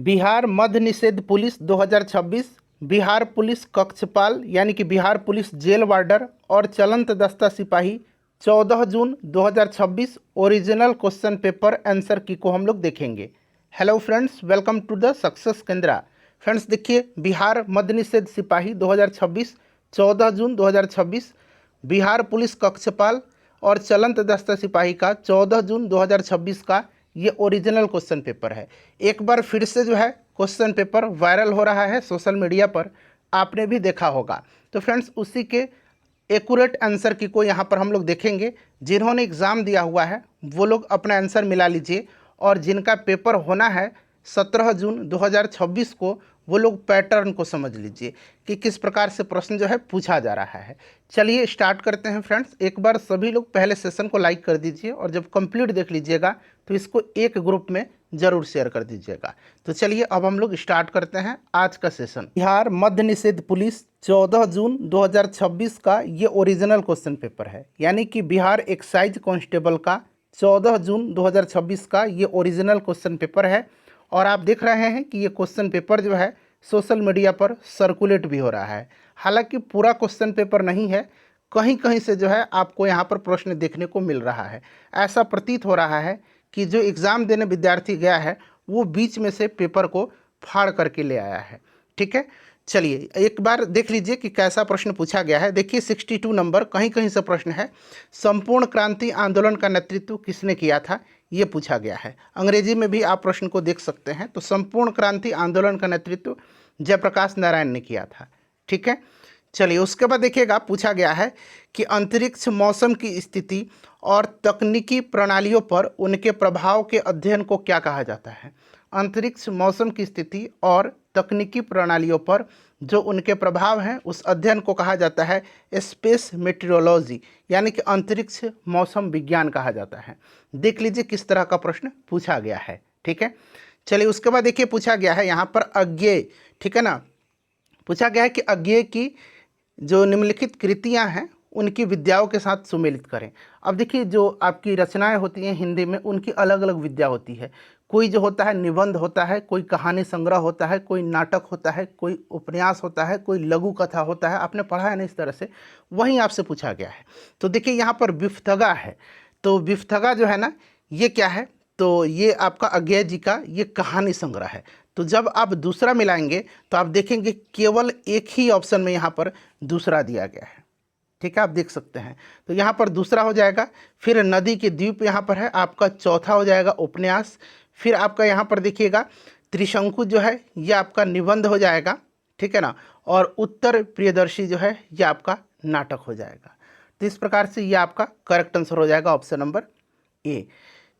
बिहार मद्य निषेध police 2026, Bihar police कक्षपाल यानी कि बिहार पुलिस जेल वार्डर और चलंत दस्ता सिपाही 14 जून 2026 original question paper answer key को हम लोग देखेंगे। Hello friends, welcome to the success Kendra. Friends देखिए, बिहार मद्य निषेध सिपाही 2026 14 जून 2026, बिहार पुलिस कक्षपाल और चलंत दस्ता सिपाही का 14 जून 2026 का ये ओरिजिनल क्वेश्चन पेपर है। एक बार फिर से जो है क्वेश्चन पेपर वायरल हो रहा है सोशल मीडिया पर, आपने भी देखा होगा। तो फ्रेंड्स उसी के एक्यूरेट आंसर की को यहाँ पर हम लोग देखेंगे। जिन्होंने एग्ज़ाम दिया हुआ है वो लोग अपना आंसर मिला लीजिए, और जिनका पेपर होना है 17 जून 2026 को, वो लोग पैटर्न को समझ लीजिए कि किस प्रकार से प्रश्न जो है पूछा जा रहा है। चलिए स्टार्ट करते हैं फ्रेंड्स। एक बार सभी लोग पहले सेशन को लाइक कर दीजिए, और जब कंप्लीट देख लीजिएगा तो इसको एक ग्रुप में ज़रूर शेयर कर दीजिएगा। तो चलिए अब हम लोग स्टार्ट करते हैं आज का सेशन। बिहार मद्य निषेध पुलिस 14 जून 2026 का ये ओरिजिनल क्वेश्चन पेपर है, यानी कि बिहार एक्साइज कांस्टेबल का 14 जून 2026 का ये ओरिजिनल क्वेश्चन पेपर है। और आप देख रहे हैं कि ये क्वेश्चन पेपर जो है सोशल मीडिया पर सर्कुलेट भी हो रहा है। हालांकि पूरा क्वेश्चन पेपर नहीं है, कहीं कहीं से जो है आपको यहाँ पर प्रश्न देखने को मिल रहा है। ऐसा प्रतीत हो रहा है कि जो एग्ज़ाम देने विद्यार्थी गया है वो बीच में से पेपर को फाड़ करके ले आया है। ठीक है, चलिए एक बार देख लीजिए कि कैसा प्रश्न पूछा गया है। देखिए 62 नंबर कहीं कहीं से प्रश्न है। संपूर्ण क्रांति आंदोलन का नेतृत्व किसने किया था, ये पूछा गया है। अंग्रेजी में भी आप प्रश्न को देख सकते हैं। तो संपूर्ण क्रांति आंदोलन का नेतृत्व जयप्रकाश नारायण ने किया था। ठीक है, चलिए उसके बाद देखिएगा पूछा गया है कि अंतरिक्ष मौसम की स्थिति और तकनीकी प्रणालियों पर उनके प्रभाव के अध्ययन को क्या कहा जाता है। अंतरिक्ष मौसम की स्थिति और तकनीकी प्रणालियों पर जो उनके प्रभाव हैं उस अध्ययन को कहा जाता है स्पेस मेट्रोलॉजी, यानी कि अंतरिक्ष मौसम विज्ञान कहा जाता है। देख लीजिए किस तरह का प्रश्न पूछा गया है। ठीक है, चलिए उसके बाद देखिए पूछा गया है यहाँ पर अज्ञेय। ठीक है ना, पूछा गया है कि अज्ञेय की जो निम्नलिखित कृतियां हैं उनकी विद्याओं के साथ सुमेलित करें। अब देखिए जो आपकी रचनाएं होती हैं हिंदी में, उनकी अलग अलग विद्या होती है। कोई जो होता है निबंध होता है, कोई कहानी संग्रह होता है, कोई नाटक होता है, कोई उपन्यास होता है, कोई लघु कथा होता है। आपने पढ़ा है ना इस तरह से, वहीं आपसे पूछा गया है। तो देखिए यहाँ पर विफ्थगा है। तो विफ्थगा जो है ना, ये क्या है, तो ये आपका अज्ञेय जी का ये कहानी संग्रह है। तो जब आप दूसरा मिलाएंगे तो आप देखेंगे केवल एक ही ऑप्शन में यहाँ पर दूसरा दिया गया है। ठीक है, आप देख सकते हैं। तो यहाँ पर दूसरा हो जाएगा। फिर नदी के द्वीप यहाँ पर है आपका, चौथा हो जाएगा उपन्यास। फिर आपका यहाँ पर देखिएगा त्रिशंकु जो है ये आपका निबंध हो जाएगा। ठीक है ना, और उत्तर प्रियदर्शी जो है ये आपका नाटक हो जाएगा। तो इस प्रकार से ये आपका करेक्ट आंसर हो जाएगा ऑप्शन नंबर ए।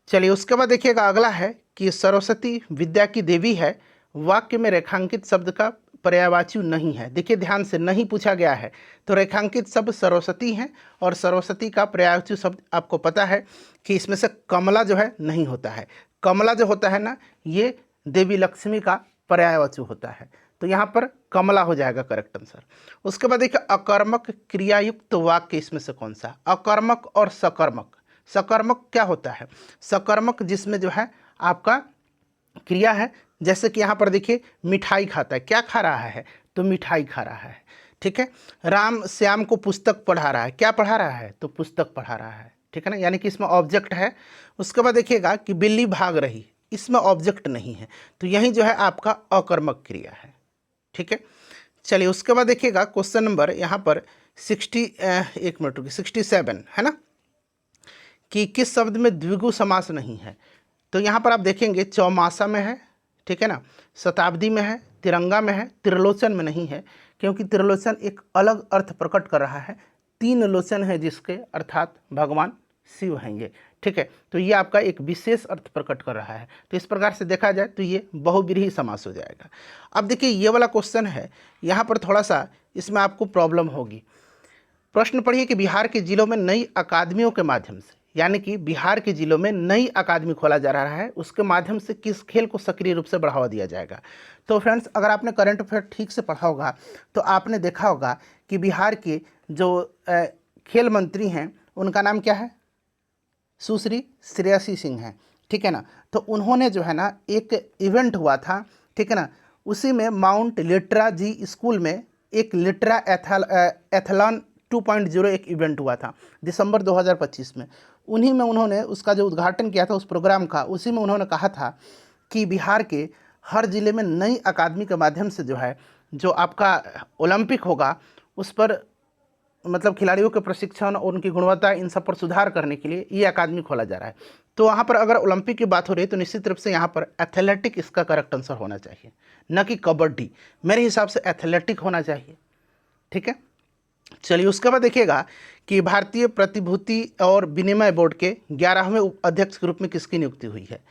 चलिए उसके बाद देखिएगा अगला है कि सरस्वती विद्या की देवी है, वाक्य में रेखांकित शब्द का पर्यायवाची नहीं है। देखिए ध्यान से, नहीं पूछा गया है। तो रेखांकित शब्द सरस्वती हैं, और सरस्वती का पर्यायवाची शब्द आपको पता है कि इसमें से कमला जो है नहीं होता है। कमला जो होता है ना, ये देवी लक्ष्मी का पर्यायवाची होता है। तो यहाँ पर कमला हो जाएगा करेक्ट आंसर। उसके बाद देखिए अकर्मक क्रियायुक्त वाक्य इसमें से कौन सा। अकर्मक और सकर्मक। सकर्मक क्या होता है, सकर्मक जिसमें जो है आपका क्रिया है। जैसे कि यहाँ पर देखिए मिठाई खाता है, क्या खा रहा है, तो मिठाई खा रहा है। ठीक है, राम श्याम को पुस्तक पढ़ा रहा है, क्या पढ़ा रहा है, तो पुस्तक पढ़ा रहा है। ठीक है ना, यानी कि इसमें ऑब्जेक्ट है। उसके बाद देखिएगा कि बिल्ली भाग रही, इसमें ऑब्जेक्ट नहीं है। तो यही जो है आपका अकर्मक क्रिया है। ठीक है, चलिए उसके बाद देखिएगा क्वेश्चन नंबर यहाँ पर 67 है ना, कि किस शब्द में द्विगु समास नहीं है। तो यहाँ पर आप देखेंगे चौमासा में है, ठीक है ना, शताब्दी में है, तिरंगा में है, त्रिलोचन में नहीं है। क्योंकि त्रिलोचन एक अलग अर्थ प्रकट कर रहा है। तीन लोचन है जिसके, अर्थात भगवान शिव हैं ये। ठीक है, तो ये आपका एक विशेष अर्थ प्रकट कर रहा है। तो इस प्रकार से देखा जाए तो ये बहुव्रीहि समास हो जाएगा। अब देखिए ये वाला क्वेश्चन है, यहाँ पर थोड़ा सा इसमें आपको प्रॉब्लम होगी। प्रश्न पढ़िए कि बिहार के जिलों में नई अकादमियों के माध्यम से, यानी कि बिहार के जिलों में नई अकादमी खोला जा रहा है, उसके माध्यम से किस खेल को सक्रिय रूप से बढ़ावा दिया जाएगा। तो फ्रेंड्स अगर आपने करंट अफेयर ठीक से पढ़ा होगा तो आपने देखा होगा कि बिहार के जो खेल मंत्री हैं उनका नाम क्या है, सुश्री श्रेयसी सिंह हैं। ठीक है ना, तो उन्होंने जो है ना एक इवेंट हुआ था ठीक है ना। उसी में माउंट लिट्रा जी स्कूल में एक लिट्रा एथलॉन 2.0 एक इवेंट हुआ था दिसंबर 2025 में। उन्हीं में उन्होंने उसका जो उद्घाटन किया था उस प्रोग्राम का, उसी में उन्होंने कहा था कि बिहार के हर ज़िले में नई अकादमी के माध्यम से जो है जो आपका ओलंपिक होगा उस पर मतलब खिलाड़ियों के प्रशिक्षण और उनकी गुणवत्ता इन सब पर सुधार करने के लिए ये अकादमी खोला जा रहा है। तो वहाँ पर अगर ओलंपिक की बात हो रही है तो निश्चित रूप से यहाँ पर एथलेटिक इसका करेक्ट आंसर होना चाहिए, न कि कबड्डी। मेरे हिसाब से एथलेटिक होना चाहिए। ठीक है, चलिए उसके बाद देखिएगा कि भारतीय प्रतिभूति और विनिमय बोर्ड के 11वें अध्यक्ष के रूप में किसकी नियुक्ति हुई है।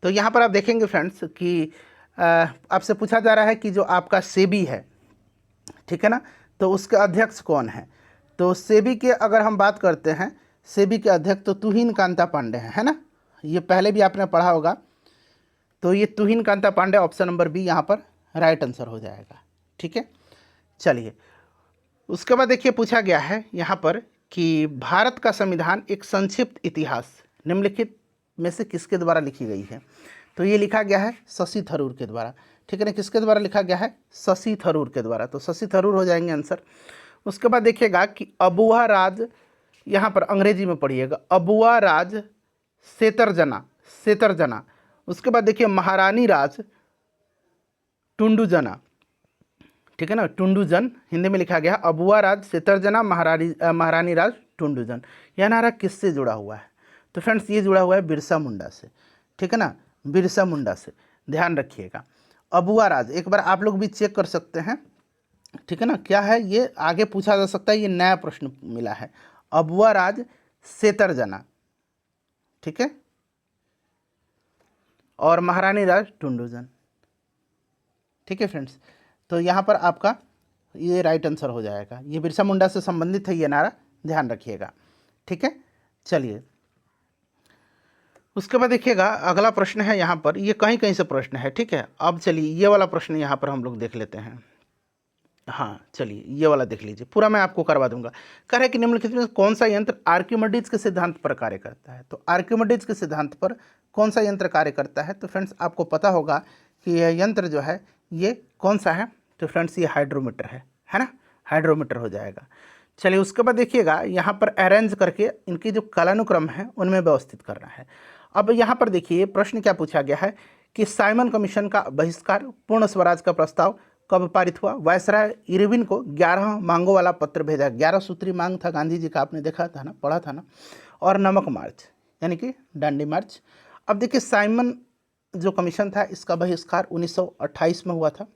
तो यहाँ पर आप देखेंगे फ्रेंड्स कि आपसे पूछा जा रहा है कि जो आपका सेबी है, ठीक है ना, तो उसके अध्यक्ष कौन है। तो सेबी के अगर हम बात करते हैं, सेबी के अध्यक्ष तो तुहिन कांता पांडे हैं, है ना। ये पहले भी आपने पढ़ा होगा। तो ये Tuhin Kanta Pandey, option number B यहाँ पर राइट आंसर हो जाएगा। ठीक है, चलिए उसके बाद देखिए पूछा गया है यहाँ पर कि भारत का संविधान एक संक्षिप्त इतिहास निम्नलिखित में से किसके द्वारा लिखी गई है। तो ये लिखा गया है शशि थरूर के द्वारा। ठीक है ना, किसके द्वारा लिखा गया है, शशि थरूर के द्वारा। तो शशि थरूर हो जाएंगे आंसर। उसके बाद देखिएगा कि अबुआ राज, यहाँ पर अंग्रेजी में पढ़िएगा, अबुआ राज सेतरजना, सेतरजना। उसके बाद देखिए महारानी राज टुंडुजना, ठीक है ना, टुंडुजन हिंदी में लिखा गया अबुआ राज सेतरजना महारानी राज टुंडुजन। यह नारा किससे जुड़ा हुआ है। तो फ्रेंड्स ये जुड़ा हुआ है बिरसा मुंडा से। ठीक है ना, बिरसा मुंडा से, ध्यान रखिएगा। अबुआ राज एक बार आप लोग भी चेक कर सकते हैं। ठीक है ना, क्या है ये आगे पूछा जा सकता है, ये नया प्रश्न मिला है। अबुआ राज सेतरजना, ठीक है, और महारानी राज टुंडुजन। ठीक है फ्रेंड्स, तो यहाँ पर आपका ये राइट आंसर हो जाएगा। ये बिरसा मुंडा से संबंधित है ये नारा, ध्यान रखिएगा। ठीक है, चलिए उसके बाद देखिएगा अगला प्रश्न है यहाँ पर, ये कहीं कहीं से प्रश्न है। ठीक है, अब चलिए ये वाला प्रश्न यहाँ पर हम लोग देख लेते हैं। हाँ चलिए ये वाला देख लीजिए, पूरा मैं आपको करवा दूंगा। कह रहे हैं कि निम्नलिखित में कौन सा यंत्र आर्किमिडीज के सिद्धांत पर कार्य करता है। तो आर्किमिडीज के सिद्धांत पर कौन सा यंत्र कार्य करता है। तो फ्रेंड्स आपको पता होगा कि यह यंत्र जो है ये कौन सा है। तो फ्रेंड्स ये हाइड्रोमीटर है ना, हाइड्रोमीटर हो जाएगा। चलिए उसके बाद देखिएगा यहाँ पर अरेंज करके इनकी जो कालानुक्रम है उनमें व्यवस्थित करना है। अब यहाँ पर देखिए प्रश्न क्या पूछा गया है कि साइमन कमीशन का बहिष्कार, पूर्ण स्वराज का प्रस्ताव कब पारित हुआ। वायसराय इरविन को 11 मांगों वाला पत्र भेजा। 11 सूत्री मांग था गांधी जी का, आपने देखा था ना, पढ़ा था ना। और नमक मार्च यानी कि दांडी मार्च। अब देखिए साइमन जो कमीशन था इसका बहिष्कार 1928 में हुआ था।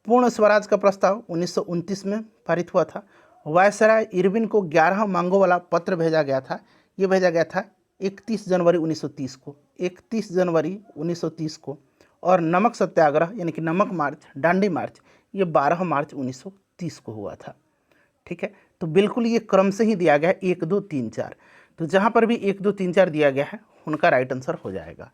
पूर्ण स्वराज का प्रस्ताव 1929 में पारित हुआ था। वायसराय इरविन को 11 मांगों वाला पत्र भेजा गया था। ये भेजा गया था 31 जनवरी 1930 को, 31 जनवरी 1930 को। और नमक सत्याग्रह यानी कि नमक मार्च, दांडी मार्च, ये 12 मार्च 1930 को हुआ था। ठीक है, तो बिल्कुल ये क्रम से ही दिया गया है 1 2 3 4। तो जहाँ पर भी 1 2 3 4 दिया गया है उनका राइट आंसर हो जाएगा।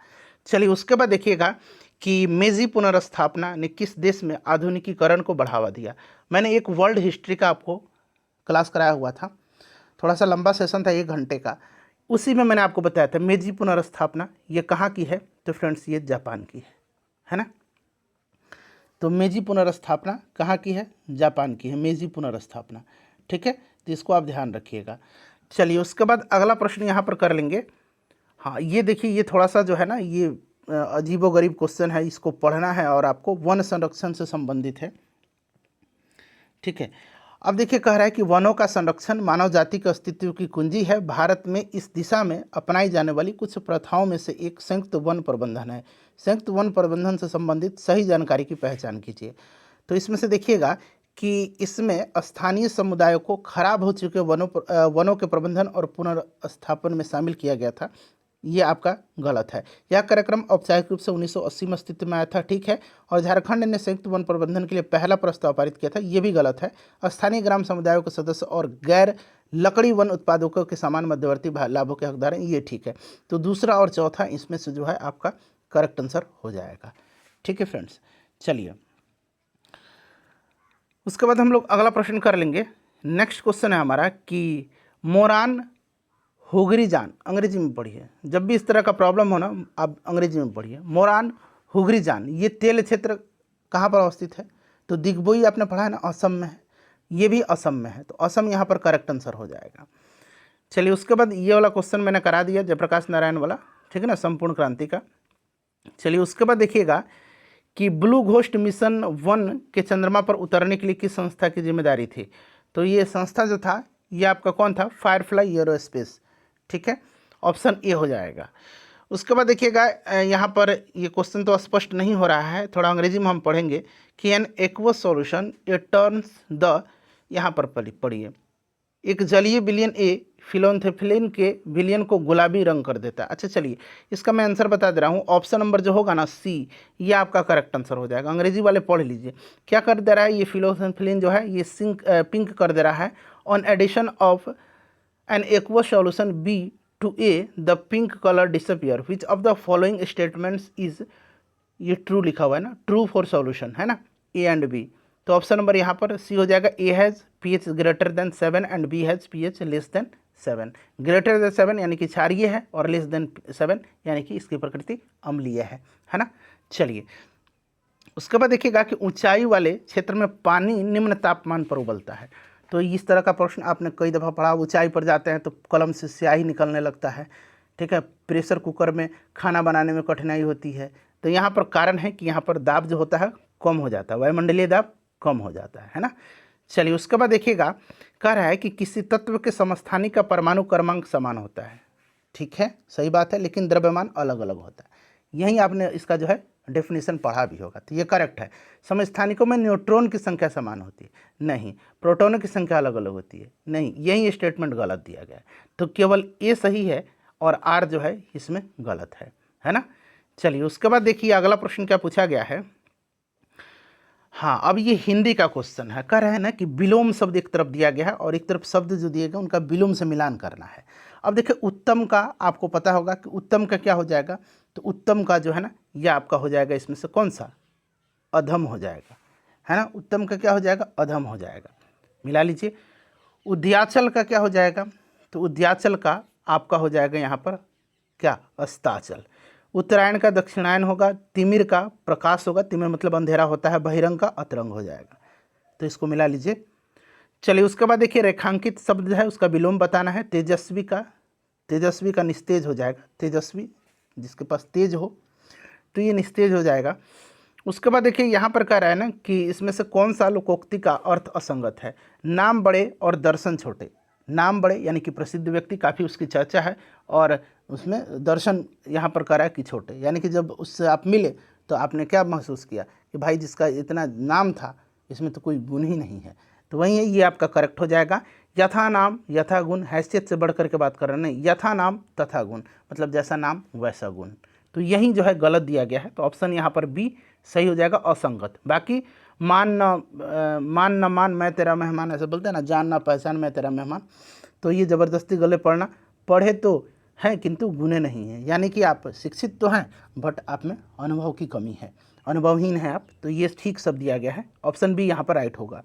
चलिए उसके बाद देखिएगा कि मेजी पुनर्स्थापना ने किस देश में आधुनिकीकरण को बढ़ावा दिया। मैंने एक वर्ल्ड हिस्ट्री का आपको क्लास कराया हुआ था, थोड़ा सा लंबा सेशन था 1 घंटे का, उसी में मैंने आपको बताया था मेजी पुनर्स्थापना ये कहाँ की है। तो फ्रेंड्स ये जापान की है ना। तो मेजी पुनर्स्थापना कहाँ की है, जापान की है मेजी पुनर्स्थापना। ठीक है, तो इसको आप ध्यान रखिएगा। चलिए उसके बाद अगला प्रश्न यहाँ पर कर लेंगे। हाँ ये देखिए ये थोड़ा सा जो है ना ये अजीबोगरीब क्वेश्चन है, इसको पढ़ना है और आपको वन संरक्षण से संबंधित है। ठीक है, अब देखिए कह रहा है कि वनों का संरक्षण मानव जाति के अस्तित्व की कुंजी है। भारत में इस दिशा में अपनाई जाने वाली कुछ प्रथाओं में से एक संयुक्त वन प्रबंधन है। संयुक्त वन प्रबंधन से संबंधित सही जानकारी की पहचान कीजिए। तो इसमें से देखिएगा कि इसमें स्थानीय समुदायों को खराब हो चुके वनों के प्रबंधन और पुनर्स्थापन में शामिल किया गया था। ये आपका गलत है। यह कार्यक्रम औपचारिक रूप से 1980 में अस्तित्व में आया था। ठीक है, और झारखंड ने संयुक्त वन प्रबंधन के लिए पहला प्रस्ताव पारित किया था। ये भी गलत है। स्थानीय ग्राम समुदायों के सदस्य और गैर लकड़ी वन उत्पादकों के समान मध्यवर्ती लाभों के हकदार हैं, ये ठीक है। तो दूसरा और चौथा इसमें से जो है आपका करेक्ट आंसर हो जाएगा। ठीक है फ्रेंड्स, चलिए उसके बाद हम लोग अगला प्रश्न कर लेंगे। नेक्स्ट क्वेश्चन है हमारा कि मोरान हुगरी जान, अंग्रेजी में पढ़िए। जब भी इस तरह का प्रॉब्लम हो ना आप अंग्रेजी में पढ़िए। मोरान हुगरीजान, ये तेल क्षेत्र कहाँ पर अवस्थित है? तो दिग्बोई आपने पढ़ा है ना, असम में है, ये भी असम में है, तो असम यहाँ पर करेक्ट आंसर हो जाएगा। चलिए उसके बाद ये वाला क्वेश्चन मैंने करा दिया जयप्रकाश नारायण वाला, ठीक है ना, संपूर्ण क्रांति का। चलिए उसके बाद देखिएगा कि ब्लू घोस्ट मिशन 1 के चंद्रमा पर उतरने के लिए किस संस्था की जिम्मेदारी थी? तो ये संस्था जो था ये आपका कौन था? फायरफ्लाई एरोस्पेस, ठीक है, ऑप्शन ए हो जाएगा। उसके बाद देखिएगा यहाँ पर ये क्वेश्चन तो स्पष्ट नहीं हो रहा है, थोड़ा अंग्रेजी में हम पढ़ेंगे कि N aqueous solution A turns the, यहाँ पर पढ़िए, एक जलीय विलियन ए फिलोन्थेफिलिन के विलियन को गुलाबी रंग कर देता है। अच्छा चलिए इसका मैं आंसर बता दे रहा हूँ, ऑप्शन नंबर जो होगा ना सी, ये आपका करेक्ट आंसर हो जाएगा। अंग्रेजी वाले पढ़ लीजिए क्या कर दे रहा है, ये फिलोन्थेफिलिन जो है ये पिंक कर दे रहा है on addition of an aqueous solution B to A the pink colour disappear, which of the following statements is, ये ट्रू लिखा हुआ है ना, ट्रू फॉर सॉल्यूशन है ना, ए एंड बी, तो ऑप्शन नंबर यहाँ पर सी हो जाएगा। A has pH greater than 7 and B has pH less than 7। Greater than 7 यानी कि क्षारीय है और लेस देन 7 यानी कि इसकी प्रकृति अम्लीय है ना। चलिए उसके बाद देखिएगा कि ऊंचाई वाले क्षेत्र में पानी निम्न तापमान पर उबलता है, तो इस तरह का प्रश्न आपने कई दफ़ा पढ़ा। ऊंचाई पर जाते हैं तो कलम से स्याही निकलने लगता है, ठीक है, प्रेशर कुकर में खाना बनाने में कठिनाई होती है, तो यहाँ पर कारण है कि यहाँ पर दाब जो होता है कम हो जाता है, वायुमंडलीय दाब कम हो जाता है ना। चलिए उसके बाद देखिएगा कह रहा है कि किसी तत्व के समस्थानिक का परमाणु क्रमांक समान होता है, ठीक है, सही बात है, लेकिन द्रव्यमान अलग अलग होता है। यही आपने इसका जो है डेफिनेशन पढ़ा भी होगा, तो ये करेक्ट है। समस्थानिकों में न्यूट्रॉन की संख्या समान होती है, नहीं, प्रोटॉनों की संख्या अलग अलग होती है, नहीं, यही स्टेटमेंट गलत दिया गया है, तो केवल ए सही है और आर जो है इसमें गलत है ना। चलिए उसके बाद देखिए अगला प्रश्न क्या पूछा गया है। हाँ, अब ये हिंदी का क्वेश्चन है, कह रहे हैं ना कि विलोम शब्द एक तरफ दिया गया है और एक तरफ शब्द जो दिए गए उनका विलोम से मिलान करना है। अब देखिए उत्तम का आपको पता होगा कि उत्तम का क्या हो जाएगा, तो उत्तम का जो है ना यह आपका हो जाएगा इसमें से कौन सा, अधम हो जाएगा, है ना। उत्तम का क्या हो जाएगा, अधम हो जाएगा, मिला लीजिए। उद्याचल का क्या हो जाएगा, तो उद्याचल का आपका हो जाएगा यहाँ पर क्या, अस्ताचल। उत्तरायण का दक्षिणायन होगा, तिमिर का प्रकाश होगा, तिमिर मतलब अंधेरा होता है, बहिरंग का अतरंग हो जाएगा, तो इसको मिला लीजिए। चलिए उसके बाद देखिए रेखांकित शब्द है उसका विलोम बताना है। तेजस्वी का निस्तेज हो जाएगा, तेजस्वी जिसके पास तेज हो तो ये निस्तेज हो जाएगा। उसके बाद देखिए यहाँ पर कह रहा है ना कि इसमें से कौन सा लोकोक्ति का अर्थ असंगत है। नाम बड़े और दर्शन छोटे, नाम बड़े यानी कि प्रसिद्ध व्यक्ति, काफ़ी उसकी चर्चा है, और उसमें दर्शन यहाँ पर करा है कि छोटे, यानी कि जब उससे आप मिले तो आपने क्या महसूस किया कि भाई जिसका इतना नाम था इसमें तो कोई गुण ही नहीं है, तो वही है, ये आपका करेक्ट हो जाएगा। यथा नाम यथा गुण, हैसियत से बढ़ करके बात कर रहे हैं, नहीं, यथा नाम तथा गुण मतलब जैसा नाम वैसा गुण, तो यही जो है गलत दिया गया है, तो ऑप्शन यहाँ पर बी सही हो जाएगा, असंगत। बाकी मान न मान मैं तेरा मेहमान, ऐसे बोलते हैं ना, जान ना पहचान मैं तेरा मेहमान, तो ये ज़बरदस्ती गले पढ़ना, पढ़े तो हैं किंतु गुने नहीं हैं, यानी कि आप शिक्षित तो हैं बट आप में अनुभव की कमी है, अनुभवहीन है आप, तो ये ठीक सब दिया गया है, ऑप्शन बी यहाँ पर राइट होगा।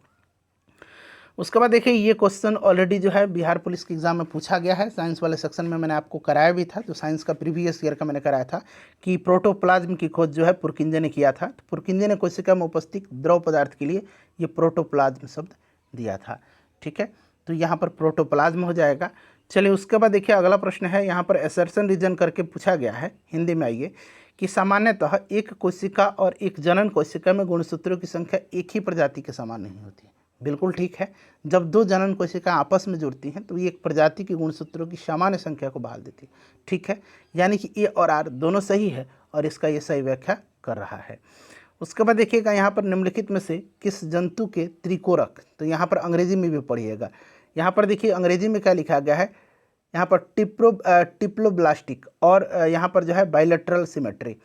उसके बाद देखिए ये क्वेश्चन ऑलरेडी जो है बिहार पुलिस के एग्जाम में पूछा गया है, साइंस वाले सेक्शन में मैंने आपको कराया भी था, तो साइंस का प्रीवियस ईयर का मैंने कराया था कि प्रोटोप्लाज्म की खोज जो है पुरकिंजे ने किया था, तो पुरकिंजे ने कोशिका में उपस्थित द्रव पदार्थ के लिए ये प्रोटोप्लाज्म शब्द दिया था, ठीक है, तो यहाँ पर प्रोटोप्लाज्म हो जाएगा। चलिए उसके बाद देखिए अगला प्रश्न है, यहाँ पर एसर्शन रीजन करके पूछा गया है, हिंदी में आइए, कि सामान्यतः एक कोशिका और एक जनन कोशिका में गुणसूत्रों की संख्या एक ही प्रजाति के समान नहीं होती है। बिल्कुल ठीक है, जब दो जनन कोशिका आपस में जुड़ती हैं तो ये एक प्रजाति की गुणसूत्रों की सामान्य संख्या को बहाल देती है, ठीक है, यानी कि ए और आर दोनों सही है और इसका ये सही व्याख्या कर रहा है। उसके बाद देखिएगा यहाँ पर निम्नलिखित में से किस जंतु के त्रिकोरक, तो यहाँ पर अंग्रेजी में भी पढ़िएगा, यहाँ पर देखिए अंग्रेजी में क्या लिखा गया है, यहाँ पर टिप्लोब्लास्टिक और यहाँ पर जो है बाइलेटरल सिमेट्री,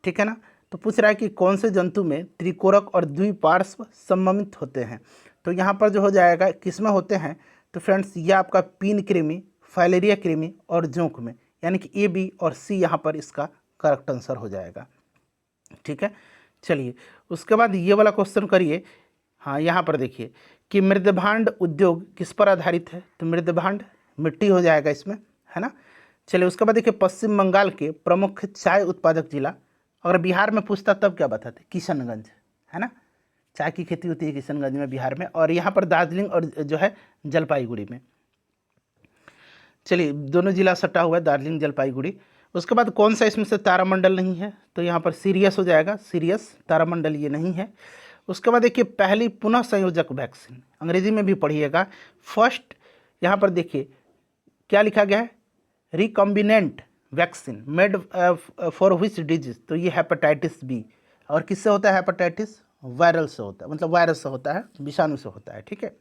ठीक है ना, तो पूछ रहा है कि कौन से जंतु में त्रिकोरक और द्विपार्श्व सममित होते हैं, तो यहाँ पर जो हो जाएगा किस में होते हैं, तो फ्रेंड्स ये आपका पीन कृमि, फाइलेरिया कृमि और जोंक में, यानी कि ए बी और सी यहाँ पर इसका करेक्ट आंसर हो जाएगा, ठीक है। चलिए उसके बाद ये वाला क्वेश्चन करिए, हाँ यहाँ पर देखिए कि मृदभांड उद्योग किस पर आधारित है, तो मृदभांड मिट्टी हो जाएगा इसमें, है ना। चलिए उसके बाद देखिए पश्चिम बंगाल के प्रमुख चाय उत्पादक जिला अगर बिहार में पूछता तब क्या बताते, किशनगंज, है ना, चाय की खेती होती है किशनगंज में बिहार में, और यहाँ पर दार्जिलिंग और जो है जलपाईगुड़ी में। चलिए दोनों जिला सटा हुआ है, दार्जिलिंग जलपाईगुड़ी। उसके बाद कौन सा इसमें से तारामंडल नहीं है, तो यहाँ पर सीरियस हो जाएगा, सीरियस, तारामंडल ये नहीं है। उसके बाद देखिए पहली पुनः संयोजक वैक्सीन, अंग्रेजी में भी पढ़िएगा, फर्स्ट, यहाँ पर देखिए क्या लिखा गया है, recombinant vaccine made for which disease, तो ये हेपेटाइटिस बी। और किससे होता है हेपेटाइटिस, वायरल से होता है, मतलब वायरस से होता है, विषाणु से होता है, ठीक है।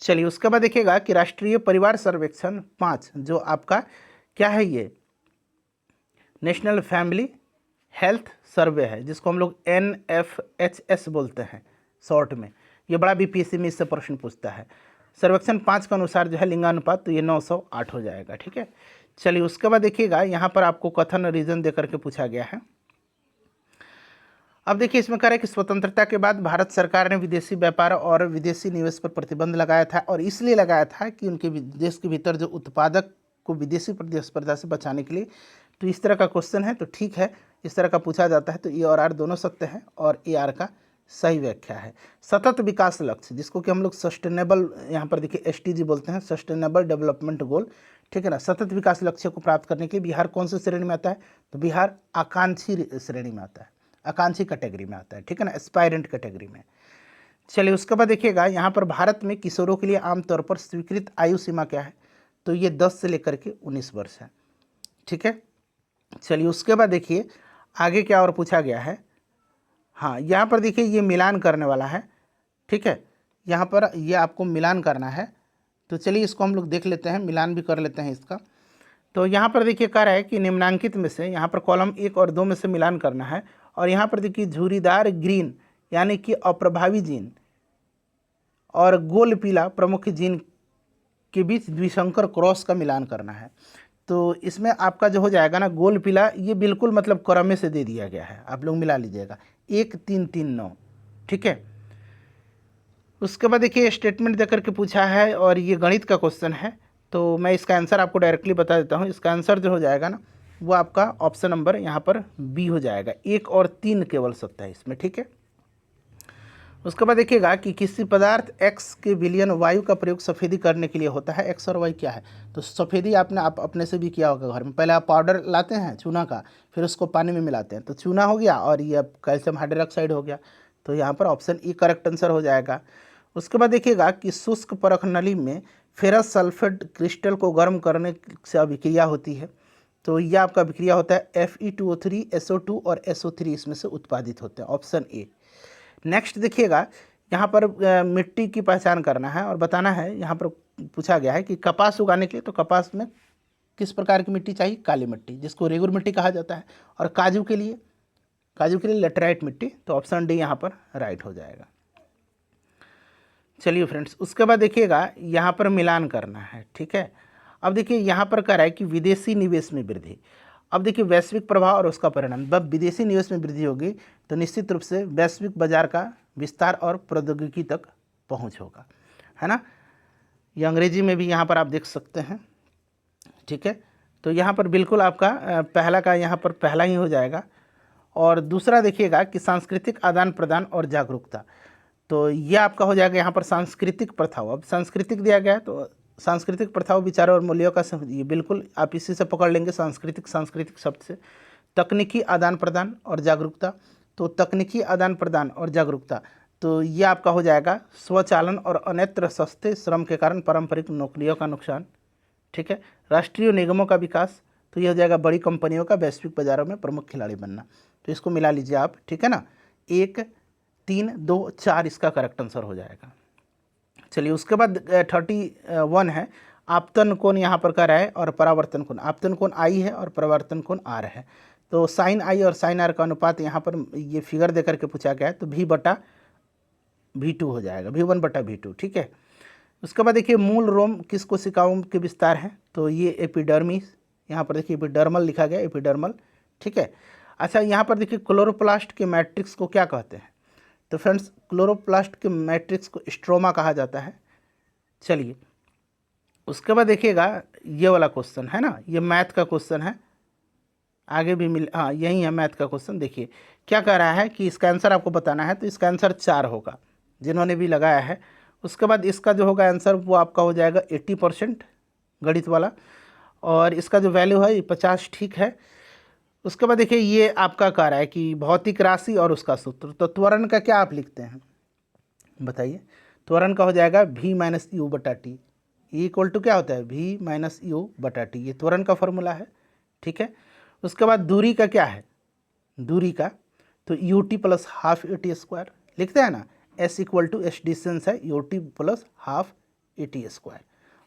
चलिए उसके बाद देखिएगा कि राष्ट्रीय परिवार सर्वेक्षण 5 जो आपका क्या है, ये नेशनल फैमिली हेल्थ सर्वे है, जिसको हम लोग NFHS बोलते हैं शॉर्ट में। ये बड़ा बीपीएससी में इससे प्रश्न पूछता है। सर्वेक्षण 5 के अनुसार जो है लिंगानुपात, तो ये 908 हो जाएगा, ठीक है। चलिए उसके बाद देखिएगा यहाँ पर आपको कथन रीजन दे करके पूछा गया है। अब देखिए इसमें कह रहा है कि स्वतंत्रता के बाद भारत सरकार ने विदेशी व्यापार और विदेशी निवेश पर प्रतिबंध लगाया था, और इसलिए लगाया था कि उनके देश के भीतर जो उत्पादक को विदेशी प्रतिस्पर्धा से बचाने के लिए। तो इस तरह का क्वेश्चन है, तो ठीक है, इस तरह का पूछा जाता है, तो ए और आर दोनों सत्य है, और ए आर का सही व्याख्या है। सतत विकास लक्ष्य, जिसको कि हम लोग सस्टेनेबल, यहाँ पर देखिए SDG बोलते हैं, सस्टेनेबल डेवलपमेंट गोल, ठीक है ना। सतत विकास लक्ष्य को प्राप्त करने के लिए बिहार कौन सी श्रेणी में आता है, तो बिहार आकांक्षी श्रेणी में आता है, आकांक्षी कैटेगरी में आता है, ठीक है ना, एस्पायरेंट कैटेगरी में। चलिए उसके बाद देखिएगा यहाँ पर भारत में किशोरों के लिए आमतौर पर स्वीकृत आयु सीमा क्या है, तो ये 10 से लेकर के 19 वर्ष है, ठीक है। चलिए उसके बाद देखिए आगे क्या और पूछा गया है। हाँ, यहाँ पर देखिए ये मिलान करने वाला है, ठीक है, यहाँ पर ये आपको मिलान करना है, तो चलिए इसको हम लोग देख लेते हैं, मिलान भी कर लेते हैं इसका। तो यहाँ पर देखिए कह रहा है कि निम्नांकित में से यहाँ पर कॉलम 1 और 2 में से मिलान करना है, और यहाँ पर देखिए झुरीदार ग्रीन यानी कि अप्रभावी जीन और गोल पीला प्रमुख जीन के बीच द्विसंकर क्रॉस का मिलान करना है। तो इसमें आपका जो हो जाएगा ना, गोल पीला, ये बिल्कुल मतलब क्रम से दे दिया गया है, आप लोग मिला लीजिएगा, 1 3 3 9, ठीक है। उसके बाद देखिए स्टेटमेंट देकर के पूछा है, और ये गणित का क्वेश्चन है, तो मैं इसका आंसर आपको डायरेक्टली बता देता हूँ। इसका आंसर जो हो जाएगा ना, वो आपका ऑप्शन नंबर यहाँ पर बी हो जाएगा, 1 और 3 केवल सत्य है इसमें, ठीक है। उसके बाद देखिएगा कि किसी पदार्थ X के विलयन वायु का प्रयोग सफ़ेदी करने के लिए होता है। X और Y क्या है, तो सफ़ेदी आप अपने से भी किया होगा घर में। पहले आप पाउडर लाते हैं चूना का, फिर उसको पानी में मिलाते हैं, तो चूना हो गया, और ये अब कैल्शियम हाइड्रोक्साइड हो गया, तो यहाँ पर ऑप्शन ई करेक्ट आंसर हो जाएगा। उसके बाद देखिएगा कि शुष्क परख नली में फेरस सल्फेट क्रिस्टल को गर्म करने से अभिक्रिया होती है, तो यह आपका अभिक्रिया होता है Fe2O3 SO2 और SO3 इसमें से उत्पादित होते हैं, ऑप्शन ए। नेक्स्ट देखिएगा यहाँ पर मिट्टी की पहचान करना है और बताना है। यहाँ पर पूछा गया है कि कपास उगाने के लिए, तो कपास में किस प्रकार की मिट्टी चाहिए, काली मिट्टी, जिसको रेगुर मिट्टी कहा जाता है। और काजू के लिए लेटराइट मिट्टी, तो ऑप्शन डी यहाँ पर राइट हो जाएगा। चलिए फ्रेंड्स, उसके बाद देखिएगा यहाँ पर मिलान करना है, ठीक है। अब देखिए यहाँ पर कह रहा है कि विदेशी निवेश में वृद्धि। अब देखिए वैश्विक प्रभाव और उसका परिणाम, जब विदेशी निवेश में वृद्धि होगी तो निश्चित रूप से वैश्विक बाजार का विस्तार और प्रौद्योगिकी तक पहुंच होगा, है ना। ये अंग्रेजी में भी यहाँ पर आप देख सकते हैं, ठीक है। तो यहाँ पर बिल्कुल आपका पहला का यहाँ पर पहला ही हो जाएगा। और दूसरा देखिएगा कि सांस्कृतिक आदान प्रदान और जागरूकता, तो ये आपका हो जाएगा यहाँ पर सांस्कृतिक प्रथाओं। अब सांस्कृतिक दिया गया है, तो सांस्कृतिक प्रथाओं, विचारों और मूल्यों का ये बिल्कुल आप इसी से पकड़ लेंगे, सांस्कृतिक शब्द से। तकनीकी आदान प्रदान और जागरूकता, तो तकनीकी आदान प्रदान और जागरूकता, तो ये आपका हो जाएगा स्वचालन और अन्यत्र सस्ते श्रम के कारण पारंपरिक नौकरियों का नुकसान, ठीक है। राष्ट्रीय निगमों का विकास, तो यह हो जाएगा बड़ी कंपनियों का वैश्विक बाजारों में प्रमुख खिलाड़ी बनना, तो इसको मिला लीजिए आप, ठीक है ना। 1 3 2 4 इसका करेक्ट आंसर हो जाएगा। चलिए उसके बाद 31 है, आपतन कोण यहाँ पर कर रहा है और परावर्तन कोण। आपतन कोण आई है और परावर्तन कोण आर है, तो साइन आई और साइन आर का अनुपात यहाँ पर ये फिगर देकर के पूछा गया है, तो V/V2 हो जाएगा, V1/V2, ठीक है। उसके बाद देखिए मूल रोम किस कोशिकाओं के विस्तार हैं, तो ये एपिडर्मिस, यहाँ पर देखिए एपिडर्मल लिखा गया, एपिडर्मल, ठीक है। अच्छा यहाँ पर देखिए क्लोरोप्लास्ट के मैट्रिक्स को क्या कहते हैं, तो फ्रेंड्स क्लोरोप्लास्ट के मैट्रिक्स को स्ट्रोमा कहा जाता है। चलिए उसके बाद देखिएगा ये वाला क्वेश्चन है ना, ये मैथ का क्वेश्चन है, आगे भी मिल, हाँ यही है मैथ का क्वेश्चन। देखिए क्या कह रहा है कि इसका आंसर आपको बताना है, तो इसका आंसर 4 होगा जिन्होंने भी लगाया है। उसके बाद इसका जो होगा आंसर वो आपका हो जाएगा 80% गणित वाला, और इसका जो वैल्यू है ये 50 ठीक है। उसके बाद देखिए ये आपका कह रहा है कि भौतिक राशि और उसका सूत्र, तो त्वरण का क्या आप लिखते हैं बताइए। त्वरण का हो जाएगा v माइनस यू बटा टी, ई इक्वल टू क्या होता है v माइनस यू बटा टी, ये त्वरण का फॉर्मूला है, ठीक है। उसके बाद दूरी का क्या है, दूरी का तो u t plus half a t square लिखते हैं ना, s equal to s distance है u t plus half a t square,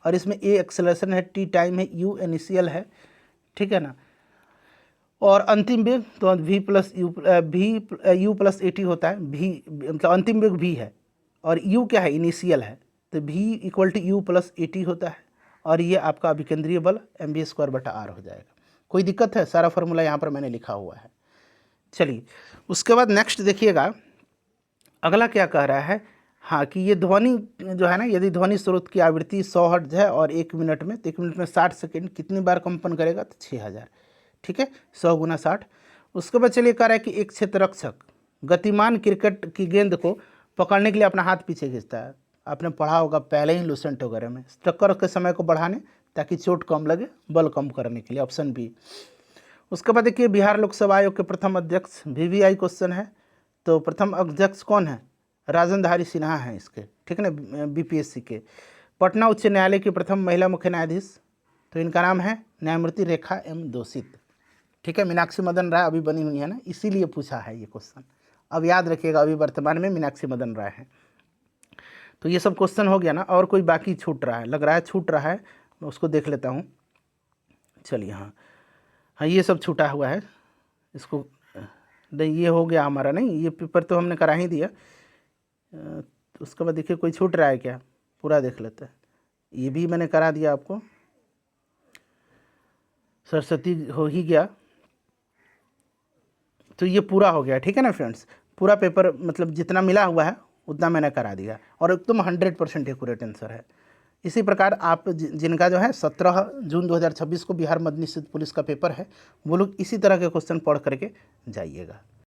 और इसमें ए एक्सेलरेशन है, टी टाइम है, यू इनिशियल है, ठीक है ना। और अंतिम वेग तो v plus u plus a t होता है, v मतलब अंतिम वेग v है और u क्या है इनिशियल है, तो v equal to u plus a t होता है, और ये आपका अभिकेंद्रीय बल mv स्क्वायर बटा आर हो जाएगा। कोई दिक्कत है, सारा फार्मूला यहाँ पर मैंने लिखा हुआ है। चलिए उसके बाद नेक्स्ट देखिएगा, अगला क्या कह रहा है, हाँ कि ये ध्वनि जो है ना, यदि ध्वनि स्रोत की आवृत्ति 100 हर्ट्ज है और 1 मिनट में, तो 1 मिनट में 60 सेकेंड कितनी बार कंपन करेगा, तो 6000, ठीक है, 100 गुना 60। उसके बाद चलिए कह रहा है कि एक क्षेत्ररक्षक गतिमान क्रिकेट की गेंद को पकड़ने के लिए अपना हाथ पीछे खींचता है। आपने पढ़ा होगा पहले ही लूसेंट वगैरह में, टक्कर के समय को बढ़ाने ताकि चोट कम लगे, बल कम करने के लिए, ऑप्शन बी। उसके बाद देखिए बिहार लोकसभा आयोग के प्रथम अध्यक्ष वीवीआई क्वेश्चन है, तो प्रथम अध्यक्ष कौन है, राजन सिन्हा हैं इसके, ठीक है ना, बीपीएससी के। पटना उच्च न्यायालय की प्रथम महिला मुख्य न्यायाधीश, तो इनका नाम है न्यायमूर्ति रेखा एम दोषित, ठीक है। मीनाक्षी मदन राय अभी बनी हुई है ना, इसीलिए पूछा है ये क्वेश्चन, अब याद रखिएगा अभी वर्तमान में मीनाक्षी मदन राय है। तो ये सब क्वेश्चन हो गया ना, और कोई बाकी छूट रहा है, लग रहा है छूट रहा है, मैं उसको देख लेता हूँ। चलिए हाँ हाँ ये सब छूटा हुआ है, इसको नहीं, ये हो गया हमारा, नहीं ये पेपर तो हमने करा ही दिया। तो उसके बाद देखिए कोई छूट रहा है क्या, पूरा देख लेते हैं। ये भी मैंने करा दिया आपको, सरस्वती हो ही गया, तो ये पूरा हो गया, ठीक है ना फ्रेंड्स। पूरा पेपर मतलब जितना मिला हुआ है उतना मैंने करा दिया, और एकदम 100% एक्यूरेट आंसर है। इसी प्रकार आप जिनका जो है 17 जून 2026 को बिहार मदनी सिद्ध पुलिस का पेपर है, वो लोग इसी तरह के क्वेश्चन पढ़ करके जाइएगा।